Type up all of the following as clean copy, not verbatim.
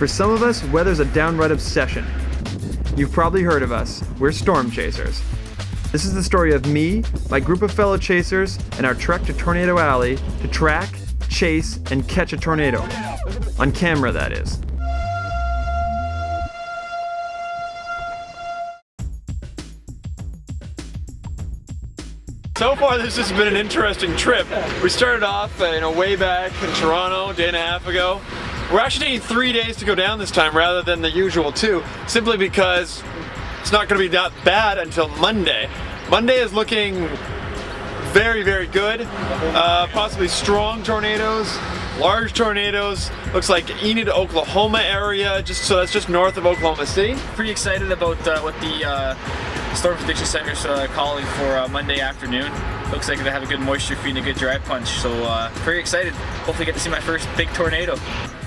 For some of us, weather's a downright obsession. You've probably heard of us. We're storm chasers. This is the story of me, my group of fellow chasers, and our trek to Tornado Alley to track, chase, and catch a tornado. On camera, that is. So far, this has been an interesting trip. We started off way back in Toronto a day and a half ago. We're actually taking 3 days to go down this time rather than the usual 2, simply because it's not going to be that bad until Monday. Monday is looking very, very good. Possibly strong tornadoes, large tornadoes. Looks like Enid, Oklahoma area, so that's just north of Oklahoma City. Pretty excited about what the Storm Prediction Center's calling for Monday afternoon. Looks like they have a good moisture feed and a good dry punch, so pretty excited. Hopefully get to see my first big tornado.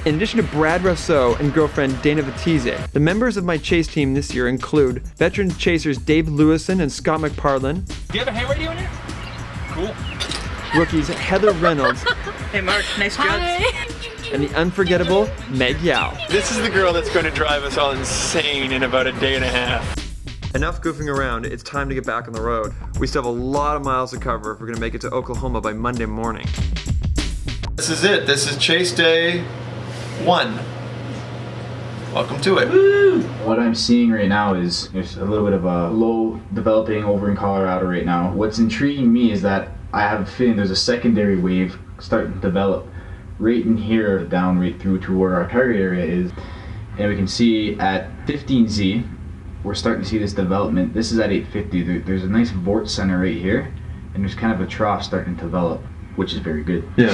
In addition to Brad Rousseau and girlfriend Dana Vatize, the members of my chase team this year include veteran chasers Dave Lewison and Scott McParlin. Do you have a hand radio in here? Cool. Rookies Heather Reynolds. Hey Mark, nice drugs. And the unforgettable Meg Yao. This is the girl that's going to drive us all insane in about a day and a half. Enough goofing around, it's time to get back on the road. We still have a lot of miles to cover if we're going to make it to Oklahoma by Monday morning. This is it. This is chase day 1. Welcome to it. Woo! What I'm seeing right now is there's a little bit of a low developing over in Colorado right now. What's intriguing me is that I have a feeling there's a secondary wave starting to develop right in here, down right through to where our target area is. And we can see at 15Z, we're starting to see this development. This is at 850. There's a nice vort center right here, and there's kind of a trough starting to develop, which is very good. Yeah.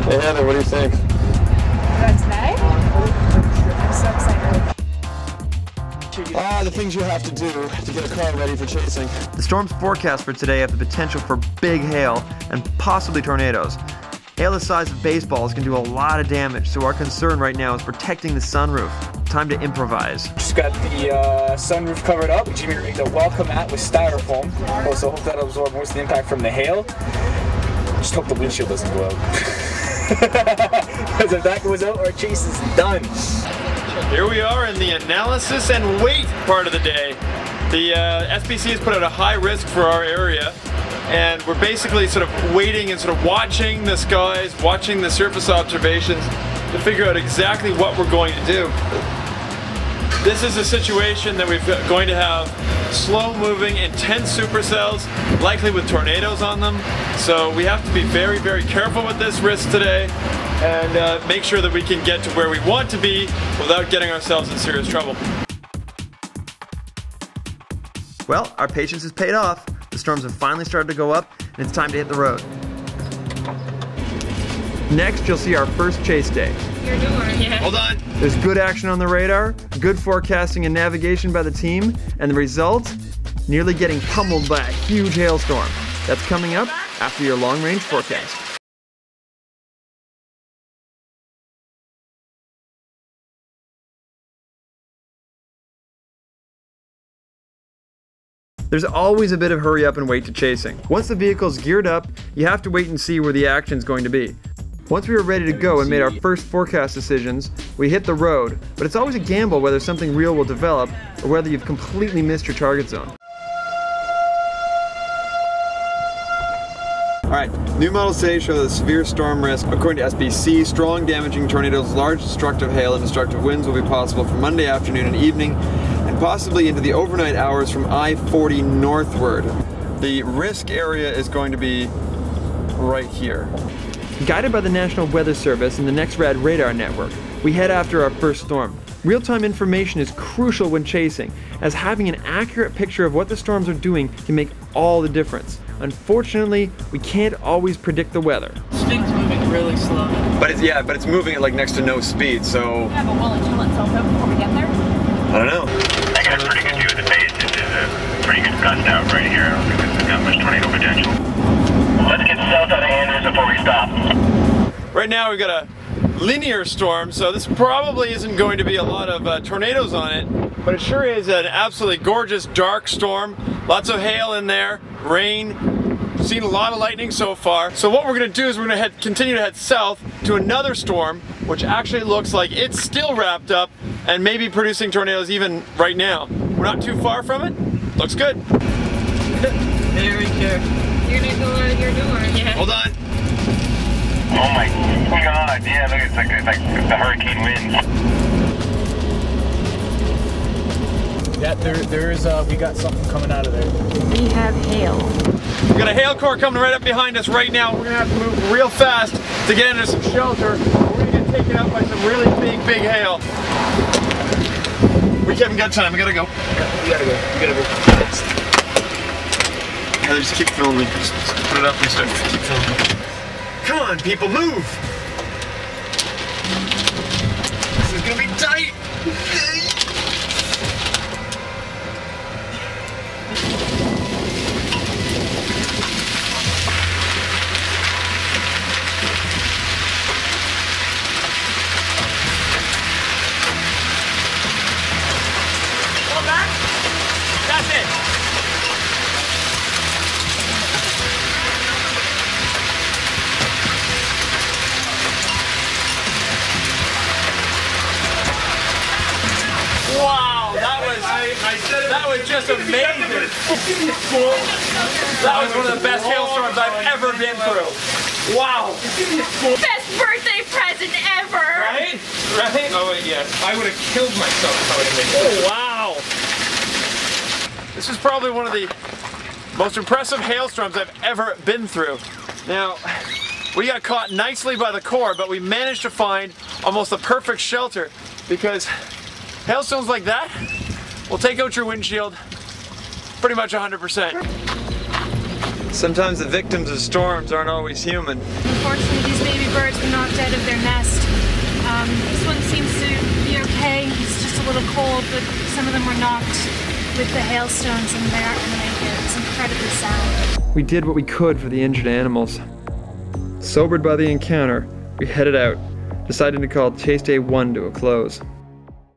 Hey Heather, what do you think? Today? I'm so excited. The things you have to do to get a car ready for chasing. The storm's forecast for today have the potential for big hail and possibly tornadoes. Hail the size of baseballs can do a lot of damage, so our concern right now is protecting the sunroof. Time to improvise. Just got the sunroof covered up, which you're going to welcome at with styrofoam. Also hope that'll absorb most of the impact from the hail. Just hope the windshield doesn't go out. Because if that goes out, our chase is done. Here we are in the analysis and wait part of the day. The SPC has put out a high risk for our area, and we're basically sort of waiting and sort of watching the skies, watching the surface observations to figure out exactly what we're going to do. This is a situation that we're going to have slow-moving, intense supercells, likely with tornadoes on them. So we have to be very, very careful with this risk today and make sure that we can get to where we want to be without getting ourselves in serious trouble. Well, our patience has paid off. The storms have finally started to go up, and it's time to hit the road. Next, you'll see our first chase day. You're doing it. Hold on. There's good action on the radar, good forecasting and navigation by the team, and the result? Nearly getting pummeled by a huge hailstorm. That's coming up after your long-range forecast. There's always a bit of hurry up and wait to chasing. Once the vehicle's geared up, you have to wait and see where the action's going to be. Once we were ready to go and made our first forecast decisions, we hit the road, but it's always a gamble whether something real will develop or whether you've completely missed your target zone. Alright, new models today show the severe storm risk. According to SBC, strong damaging tornadoes, large destructive hail, and destructive winds will be possible for Monday afternoon and evening, and possibly into the overnight hours from I-40 northward. The risk area is going to be right here. Guided by the National Weather Service and the NextRad radar network, we head after our first storm. Real-time information is crucial when chasing, as having an accurate picture of what the storms are doing can make all the difference. Unfortunately, we can't always predict the weather. This thing's moving really slow. But it's moving at like next to no speed, so... Yeah, but will it chill itself out before we get there? I don't know. I got a pretty good view of the base. This is a pretty good gust out right here. I don't think it's got much tornado potential. Let's get south out of Andrews before we stop. Right now we've got a linear storm, so this probably isn't going to be a lot of tornadoes on it, but it sure is an absolutely gorgeous dark storm. Lots of hail in there, rain. Seen a lot of lightning so far. So what we're going to do is we're going to continue to head south to another storm which actually looks like it's still wrapped up and maybe producing tornadoes even right now. We're not too far from it. Looks good. Very careful. You're gonna go out of your door. Yeah. Hold on. Oh my god, yeah, look, it's like the hurricane winds. Yeah, there is, we got something coming out of there. We have hail. We've got a hail core coming right up behind us right now. We're gonna have to move real fast to get into some shelter. We're gonna get taken out by some really big hail. We haven't got time, we gotta go. We gotta go. Heather, just keep filming. Just put it up and start. Keep filming. Come on, people, move! This is gonna be tight! Hold on. That's it. Wow, that was just amazing. That was one of the best hailstorms I've ever been through. Wow. Best birthday present ever! Right? Right? Oh wait, yes. I would have killed myself if I would have made it. Oh, wow. This is probably one of the most impressive hailstorms I've ever been through. Now, we got caught nicely by the core, but we managed to find almost the perfect shelter because hailstones like that will take out your windshield pretty much 100%. Sometimes the victims of storms aren't always human. Unfortunately, these baby birds were knocked out of their nest. This one seems to be okay. It's just a little cold, but some of them were knocked with the hailstones and they aren't going to make it. It's incredibly sad. We did what we could for the injured animals. Sobered by the encounter, we headed out, deciding to call Chase Day 1 to a close.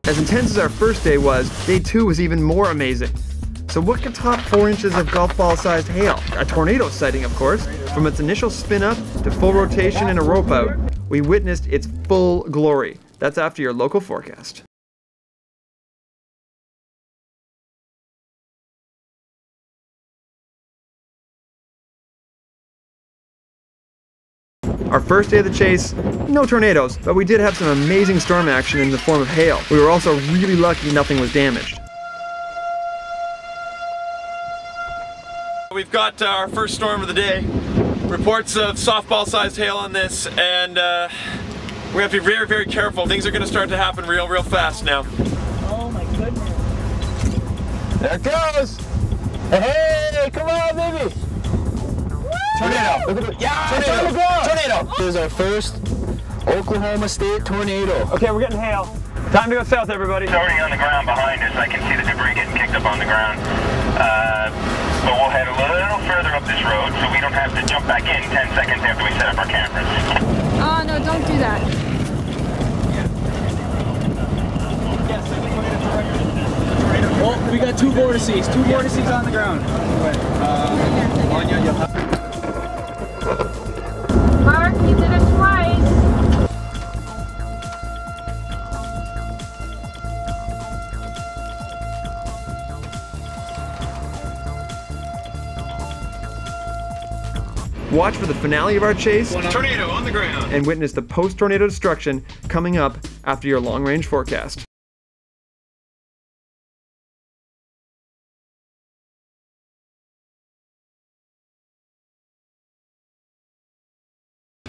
As intense as our first day was, day 2 was even more amazing. So what could top 4 inches of golf ball sized hail? A tornado sighting, of course. From its initial spin up to full rotation and a rope out, we witnessed its full glory. That's after your local forecast. Our first day of the chase, no tornadoes, but we did have some amazing storm action in the form of hail. We were also really lucky nothing was damaged. We've got our first storm of the day. Reports of softball-sized hail on this, and we have to be very careful. Things are going to start to happen real fast now. Oh my goodness. There it goes. Hey, come on, baby. Tornado. Look at it. Yeah, tornado. Tornado. This is our first Oklahoma State tornado. Okay, we're getting hail. Time to go south, everybody. It's already on the ground behind us. I can see the debris getting kicked up on the ground. But we'll head a little further up this road so we don't have to jump back in 10 seconds after we set up our cameras. Oh no, don't do that. Well, we got 2 vortices. 2 vortices on the ground. Mark, you did it twice. Watch for the finale of our chase Tornado on the ground. and witness the post-tornado destruction coming up after your long-range forecast.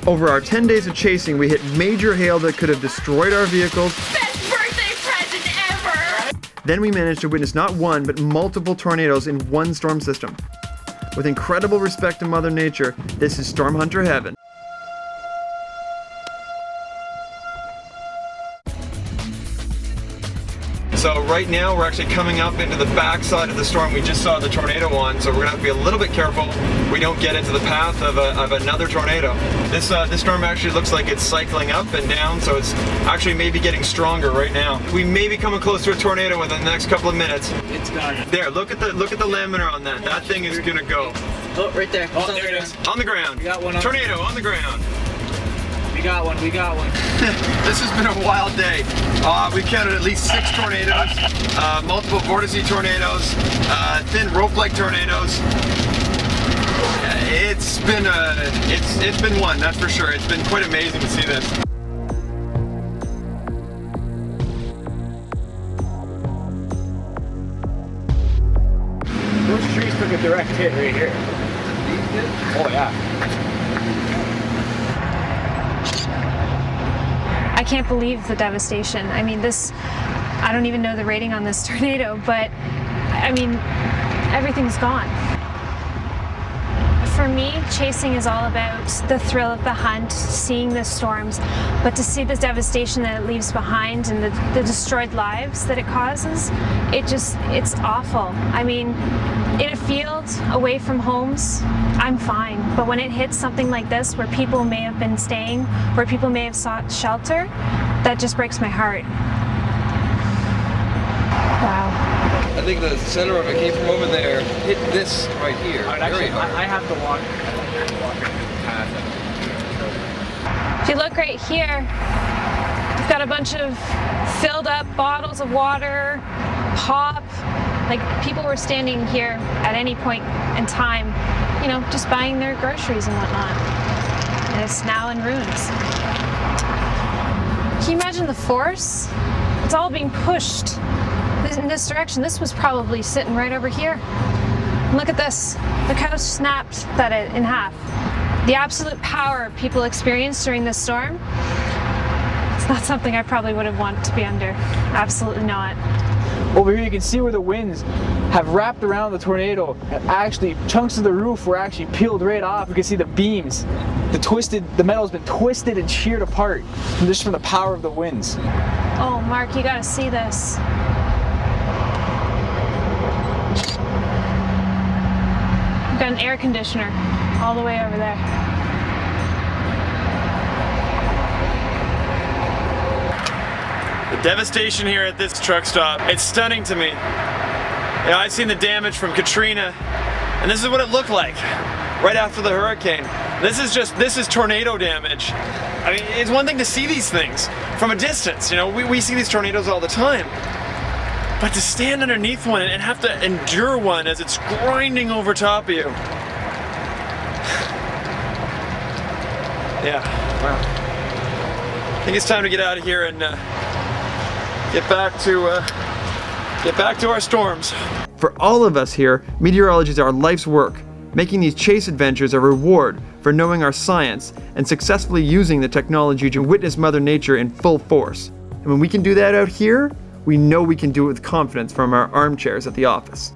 Over our 10 days of chasing, we hit major hail that could have destroyed our vehicles. Best birthday present ever! Then we managed to witness not one, but multiple tornadoes in one storm system. With incredible respect to Mother Nature, this is Storm Hunter Heaven. So right now we're actually coming up into the backside of the storm we just saw the tornado on, so we're gonna have to be a little bit careful we don't get into the path of another tornado. This storm actually looks like it's cycling up and down, so it's actually maybe getting stronger right now. We may be coming close to a tornado within the next couple of minutes. It's gone. There, look at the laminar on that. That thing is gonna go. Oh, right there. Oh, there it is. On the ground. We got one on. Tornado on the ground. We got one. This has been a wild day. We've counted at least 6 tornadoes, multiple vortice tornadoes, thin rope-like tornadoes. It's been one, that's for sure. It's been quite amazing to see this. Those trees took a direct hit right here. Oh yeah. I can't believe the devastation. I mean, I don't even know the rating on this tornado, but I mean, everything's gone. For me, chasing is all about the thrill of the hunt, seeing the storms, but to see the devastation that it leaves behind and the destroyed lives that it causes, it's awful. I mean, in a field, away from homes, I'm fine, but when it hits something like this, where people may have been staying, where people may have sought shelter, that just breaks my heart. Wow. I think the center of it came from over there, hit this right here. Very hard. I have to walk. If you look right here, we've got a bunch of filled up bottles of water, pop. Like, people were standing here at any point in time, you know, just buying their groceries and whatnot. And it's now in ruins. Can you imagine the force? It's all being pushed in this direction. This was probably sitting right over here. And look at this. Look how snapped that in half. The absolute power people experienced during this storm, it's not something I probably would have wanted to be under. Absolutely not. Over here you can see where the winds have wrapped around the tornado, and actually chunks of the roof were actually peeled right off. You can see the beams. The metal's been twisted and sheared apart just from the power of the winds. Oh, Mark, you gotta see this. We've got an air conditioner all the way over there. The devastation here at this truck stop, it's stunning to me. You know, I've seen the damage from Katrina, and this is what it looked like right after the hurricane. This is tornado damage. I mean, it's one thing to see these things from a distance. You know, we see these tornadoes all the time. But to stand underneath one and have to endure one as it's grinding over top of you. Yeah, wow. I think it's time to get out of here and get back to our storms. For all of us here, meteorology is our life's work, making these chase adventures a reward for knowing our science and successfully using the technology to witness Mother Nature in full force. And when we can do that out here, we know we can do it with confidence from our armchairs at the office.